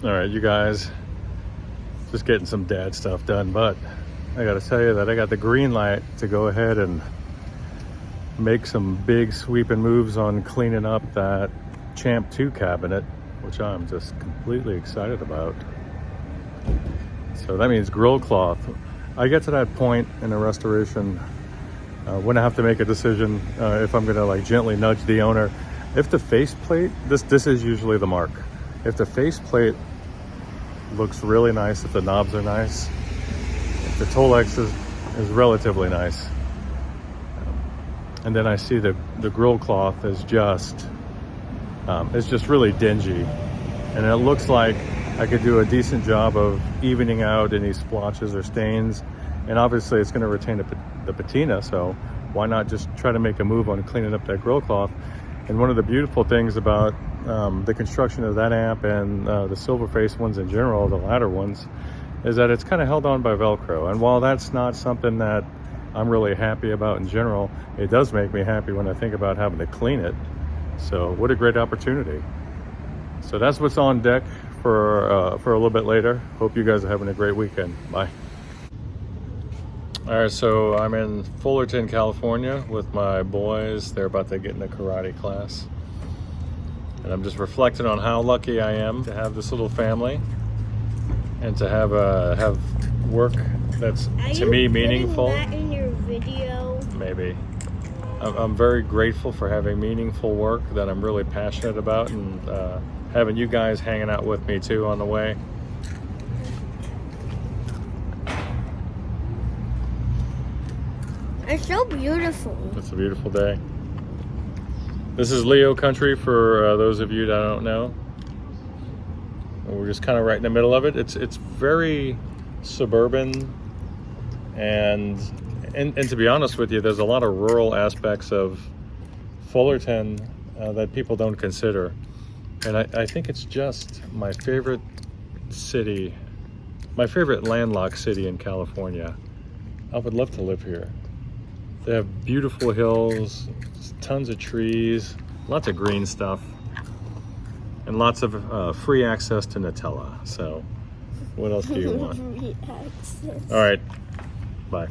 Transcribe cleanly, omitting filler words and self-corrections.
All right, you guys, just getting some dad stuff done, but I gotta tell you that I got the green light to go ahead and make some big sweeping moves on cleaning up that Champ 2 cabinet, which I'm just completely excited about. So that means grill cloth. I get to that point in a restoration when I have to make a decision if I'm gonna like gently nudge the owner. If the faceplate, this is usually the mark. If the faceplate looks really nice, if the knobs are nice, if the Tolex is relatively nice, and then I see the grill cloth is just it's just really dingy, and it looks like I could do a decent job of evening out any splotches or stains, and obviously it's going to retain the patina, so why not just try to make a move on cleaning up that grill cloth. And one of the beautiful things about the construction of that amp and the silver face ones in general, the latter ones, is that it's kind of held on by Velcro. And while that's not something that I'm really happy about in general, it does make me happy when I think about having to clean it. So what a great opportunity. So that's what's on deck for a little bit later. Hope you guys are having a great weekend. Bye. All right, so I'm in Fullerton, California with my boys. They're about to get in a karate class. And I'm just reflecting on how lucky I am to have this little family and to have work that's, to me, meaningful. Are you putting that in your video? Maybe. I'm very grateful for having meaningful work that I'm really passionate about, and having you guys hanging out with me too on the way. It's so beautiful. It's a beautiful day. This is Leo country for those of you that don't know. We're just kind of right in the middle of it. It's very suburban, and to be honest with you, there's a lot of rural aspects of Fullerton that people don't consider. And I think it's just my favorite city, my favorite landlocked city in California. I would love to live here. They have beautiful hills, tons of trees, lots of green stuff, and lots of free access to Nutella. So what else do you want? Free access. All right, bye.